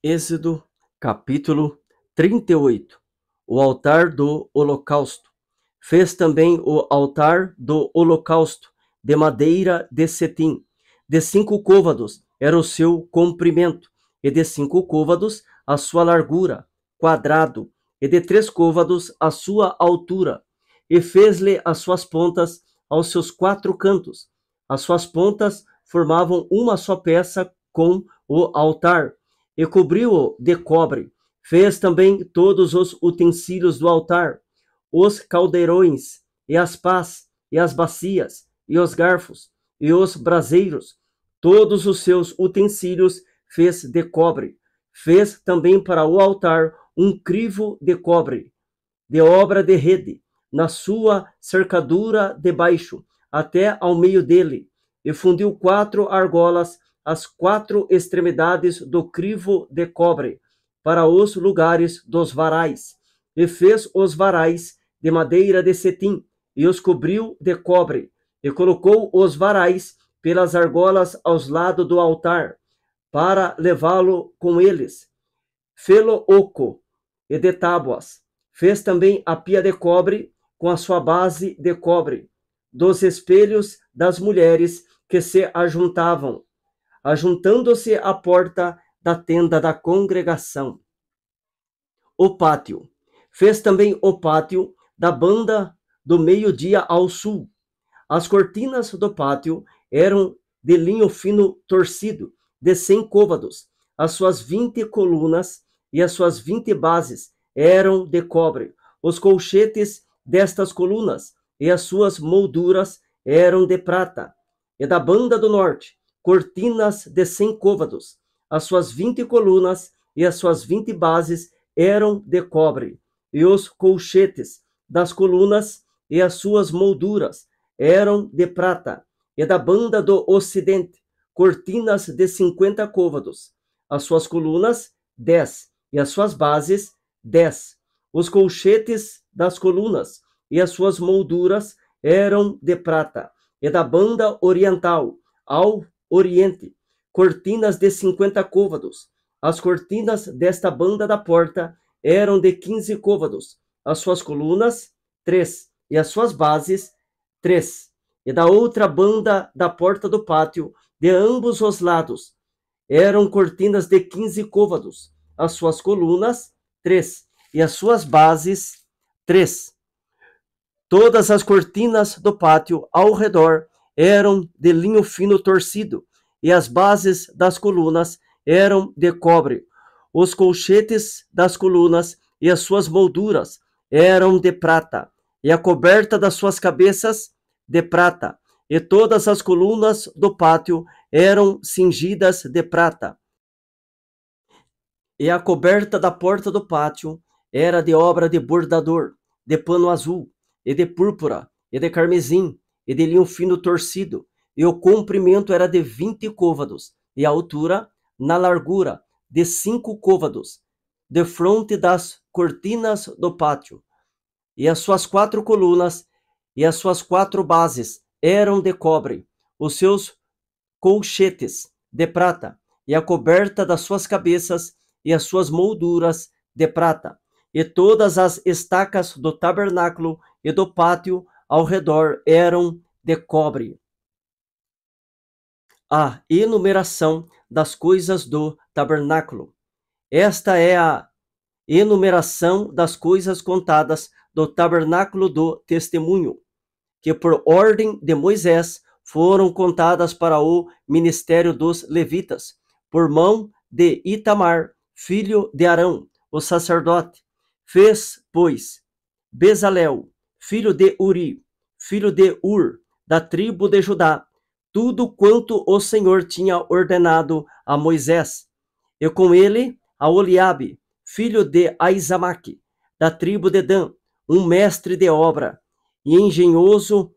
Êxodo, capítulo 38. O altar do holocausto. Fez também o altar do holocausto, de madeira de cetim. De 5 côvados era o seu comprimento, e de 5 côvados a sua largura, quadrado, e de 3 côvados a sua altura. E fez-lhe as suas pontas aos seus 4 cantos. As suas pontas formavam uma só peça com o altar, e cobriu-o de cobre. Fez também todos os utensílios do altar, os caldeirões, e as pás, e as bacias, e os garfos, e os braseiros. Todos os seus utensílios fez de cobre. Fez também para o altar um crivo de cobre, de obra de rede, na sua cercadura de baixo, até ao meio dele, e fundiu 4 argolas as 4 extremidades do crivo de cobre, para os lugares dos varais, e fez os varais de madeira de cetim, e os cobriu de cobre, e colocou os varais pelas argolas aos lados do altar, para levá-lo com eles. Fê-lo oco e de tábuas. Fez também a pia de cobre, com a sua base de cobre, dos espelhos das mulheres que se ajuntavam, ajuntando-se à porta da tenda da congregação. O pátio. Fez também o pátio da banda do meio-dia ao sul. As cortinas do pátio eram de linho fino torcido, de 100 côvados. As suas 20 colunas e as suas 20 bases eram de cobre. Os colchetes destas colunas e as suas molduras eram de prata. E da banda do norte, cortinas de 100 côvados. As suas 20 colunas e as suas 20 bases eram de cobre. E os colchetes das colunas e as suas molduras eram de prata. E da banda do ocidente, cortinas de 50 côvados. As suas colunas, 10, e as suas bases, 10. Os colchetes das colunas e as suas molduras eram de prata. E da banda oriental ao oriente, cortinas de 50 côvados. As cortinas desta banda da porta eram de 15 côvados. As suas colunas, 3, e as suas bases, 3. E da outra banda da porta do pátio, de ambos os lados, eram cortinas de 15 côvados. As suas colunas, 3, e as suas bases, 3. Todas as cortinas do pátio ao redor eram de linho fino torcido, e as bases das colunas eram de cobre. Os colchetes das colunas e as suas molduras eram de prata, e a coberta das suas cabeças de prata, e todas as colunas do pátio eram cingidas de prata. E a coberta da porta do pátio era de obra de bordador, de pano azul, e de púrpura, e de carmesim, e de linho fino torcido, e o comprimento era de 20 côvados, e a altura, na largura, de 5 côvados, de fronte das cortinas do pátio. E as suas 4 colunas e as suas 4 bases eram de cobre, os seus colchetes de prata, e a coberta das suas cabeças e as suas molduras de prata, e todas as estacas do tabernáculo e do pátio ao redor eram de cobre. A enumeração das coisas do tabernáculo. Esta é a enumeração das coisas contadas do tabernáculo do testemunho, que por ordem de Moisés foram contadas para o ministério dos levitas, por mão de Itamar, filho de Arão, o sacerdote. Fez, pois, Bezalel, filho de Uri, filho de Ur, da tribo de Judá, tudo quanto o Senhor tinha ordenado a Moisés, e com ele a Oliabe, filho de Aizamaque, da tribo de Dan, um mestre de obra, e engenhoso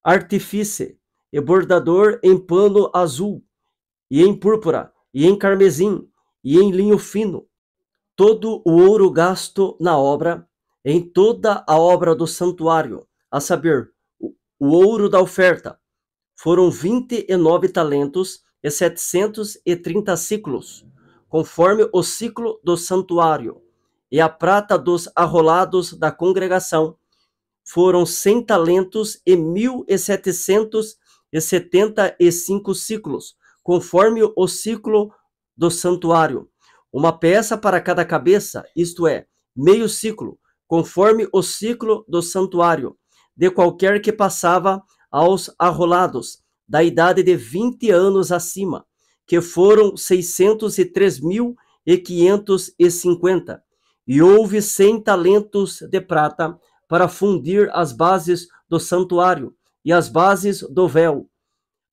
artífice, e bordador em pano azul, e em púrpura, e em carmesim, e em linho fino. Todo o ouro gasto na obra, em toda a obra do santuário, a saber, o ouro da oferta, foram 29 talentos e 730 siclos, conforme o ciclo do santuário. E a prata dos arrolados da congregação foram 100 talentos e 1.775 ciclos, conforme o ciclo do santuário. Uma peça para cada cabeça, isto é, meio ciclo, conforme o ciclo do santuário, de qualquer que passava aos arrolados, da idade de 20 anos acima, que foram 603.550. E houve 100 talentos de prata para fundir as bases do santuário e as bases do véu.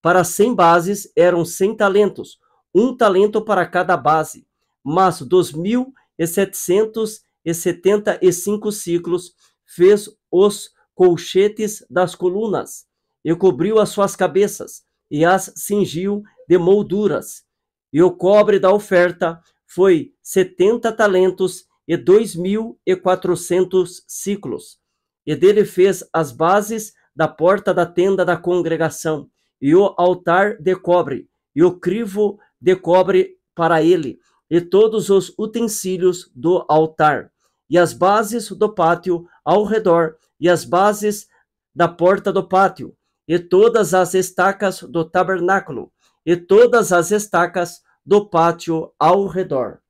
Para 100 bases eram 100 talentos, um talento para cada base. Mas dos 1.775 ciclos fez os colchetes das colunas, e cobriu as suas cabeças, e as cingiu de molduras. E o cobre da oferta foi 70 talentos e 2.400 ciclos. E dele fez as bases da porta da tenda da congregação, e o altar de cobre, e o crivo de cobre para ele, e todos os utensílios do altar, e as bases do pátio ao redor, e as bases da porta do pátio, e todas as estacas do tabernáculo, e todas as estacas do pátio ao redor.